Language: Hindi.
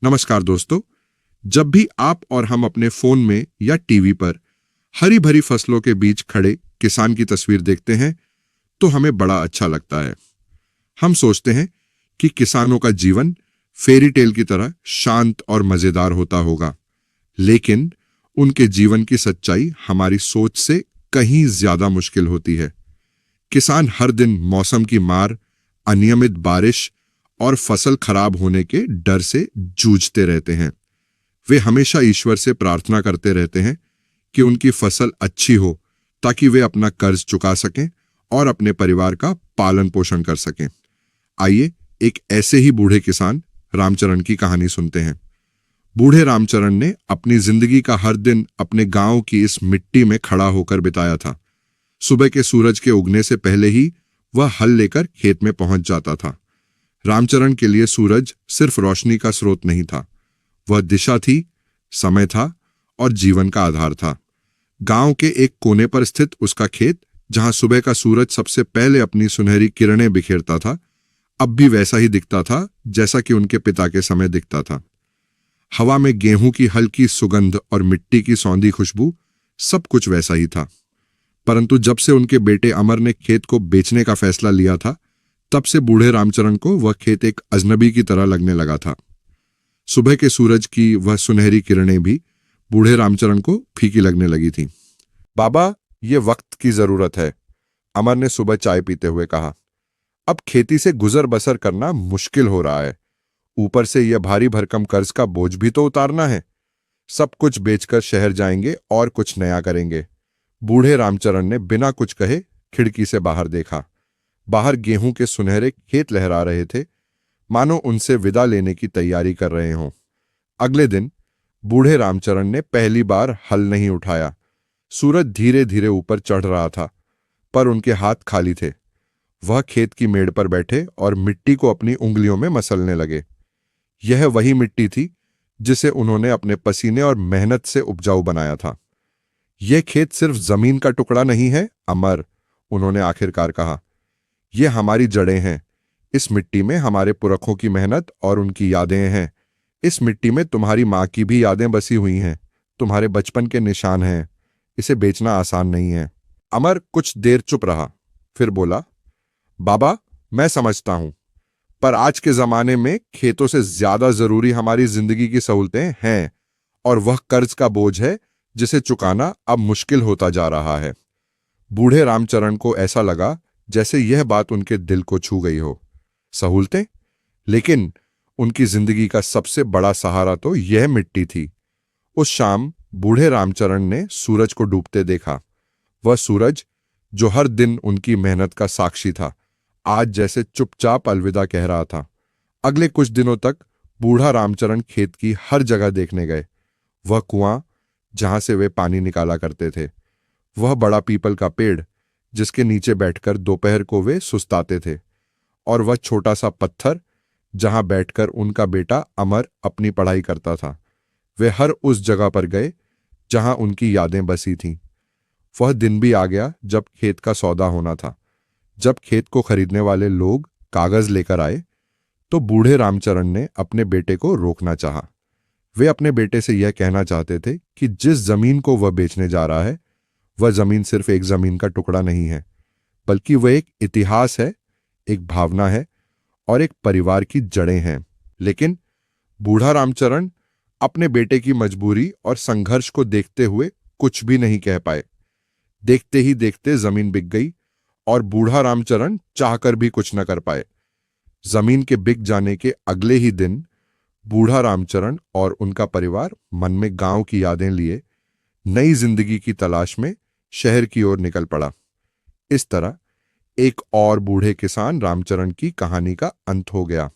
नमस्कार दोस्तों। जब भी आप और हम अपने फोन में या टीवी पर हरी भरी फसलों के बीच खड़े किसान की तस्वीर देखते हैं तो हमें बड़ा अच्छा लगता है। हम सोचते हैं कि किसानों का जीवन फेरी टेल की तरह शांत और मजेदार होता होगा, लेकिन उनके जीवन की सच्चाई हमारी सोच से कहीं ज्यादा मुश्किल होती है। किसान हर दिन मौसम की मार, अनियमित बारिश और फसल खराब होने के डर से जूझते रहते हैं। वे हमेशा ईश्वर से प्रार्थना करते रहते हैं कि उनकी फसल अच्छी हो, ताकि वे अपना कर्ज चुका सकें और अपने परिवार का पालन पोषण कर सकें। आइए एक ऐसे ही बूढ़े किसान रामचरण की कहानी सुनते हैं। बूढ़े रामचरण ने अपनी जिंदगी का हर दिन अपने गांव की इस मिट्टी में खड़ा होकर बिताया था। सुबह के सूरज के उगने से पहले ही वह हल लेकर खेत में पहुंच जाता था। रामचरण के लिए सूरज सिर्फ रोशनी का स्रोत नहीं था, वह दिशा थी, समय था और जीवन का आधार था। गांव के एक कोने पर स्थित उसका खेत, जहां सुबह का सूरज सबसे पहले अपनी सुनहरी किरणें बिखेरता था, अब भी वैसा ही दिखता था जैसा कि उनके पिता के समय दिखता था। हवा में गेहूं की हल्की सुगंध और मिट्टी की सौंधी खुशबू, सब कुछ वैसा ही था। परंतु जब से उनके बेटे अमर ने खेत को बेचने का फैसला लिया था, तब से बूढ़े रामचरण को वह खेत एक अजनबी की तरह लगने लगा था। सुबह के सूरज की वह सुनहरी किरणें भी बूढ़े रामचरण को फीकी लगने लगी थी। बाबा, ये वक्त की जरूरत है, अमर ने सुबह चाय पीते हुए कहा। अब खेती से गुजर बसर करना मुश्किल हो रहा है, ऊपर से यह भारी भरकम कर्ज का बोझ भी तो उतारना है। सब कुछ बेचकर शहर जाएंगे और कुछ नया करेंगे। बूढ़े रामचरण ने बिना कुछ कहे खिड़की से बाहर देखा। बाहर गेहूं के सुनहरे खेत लहरा रहे थे, मानो उनसे विदा लेने की तैयारी कर रहे हों। अगले दिन बूढ़े रामचरण ने पहली बार हल नहीं उठाया। सूरज धीरे धीरे ऊपर चढ़ रहा था, पर उनके हाथ खाली थे। वह खेत की मेड़ पर बैठे और मिट्टी को अपनी उंगलियों में मसलने लगे। यह वही मिट्टी थी जिसे उन्होंने अपने पसीने और मेहनत से उपजाऊ बनाया था। यह खेत सिर्फ जमीन का टुकड़ा नहीं है अमर, उन्होंने आखिरकार कहा। यह हमारी जड़ें हैं। इस मिट्टी में हमारे पुरखों की मेहनत और उनकी यादें हैं। इस मिट्टी में तुम्हारी माँ की भी यादें बसी हुई हैं, तुम्हारे बचपन के निशान हैं। इसे बेचना आसान नहीं है। अमर कुछ देर चुप रहा, फिर बोला, बाबा, मैं समझता हूं, पर आज के जमाने में खेतों से ज्यादा जरूरी हमारी जिंदगी की सहूलतें हैं, और वह कर्ज का बोझ है जिसे चुकाना अब मुश्किल होता जा रहा है। बूढ़े रामचरण को ऐसा लगा जैसे यह बात उनके दिल को छू गई हो। सहूलतें? लेकिन उनकी जिंदगी का सबसे बड़ा सहारा तो यह मिट्टी थी। उस शाम बूढ़े रामचरण ने सूरज को डूबते देखा। वह सूरज जो हर दिन उनकी मेहनत का साक्षी था, आज जैसे चुपचाप अलविदा कह रहा था। अगले कुछ दिनों तक बूढ़ा रामचरण खेत की हर जगह देखने गए। वह कुआं जहां से वे पानी निकाला करते थे, वह बड़ा पीपल का पेड़ जिसके नीचे बैठकर दोपहर को वे सुस्ताते थे, और वह छोटा सा पत्थर जहां बैठकर उनका बेटा अमर अपनी पढ़ाई करता था। वे हर उस जगह पर गए जहां उनकी यादें बसी थीं। वह दिन भी आ गया जब खेत का सौदा होना था। जब खेत को खरीदने वाले लोग कागज लेकर आए, तो बूढ़े रामचरण ने अपने बेटे को रोकना चाहा। वे अपने बेटे से यह कहना चाहते थे कि जिस जमीन को वह बेचने जा रहा है, वह जमीन सिर्फ एक जमीन का टुकड़ा नहीं है, बल्कि वह एक इतिहास है, एक भावना है और एक परिवार की जड़ें हैं। लेकिन बूढ़ा रामचरण अपने बेटे की मजबूरी और संघर्ष को देखते हुए कुछ भी नहीं कह पाए। देखते ही देखते जमीन बिक गई और बूढ़ा रामचरण चाहकर भी कुछ न कर पाए। जमीन के बिक जाने के अगले ही दिन बूढ़ा रामचरण और उनका परिवार मन में गांव की यादें लिए नई जिंदगी की तलाश में शहर की ओर निकल पड़ा। इस तरह एक और बूढ़े किसान रामचरण की कहानी का अंत हो गया।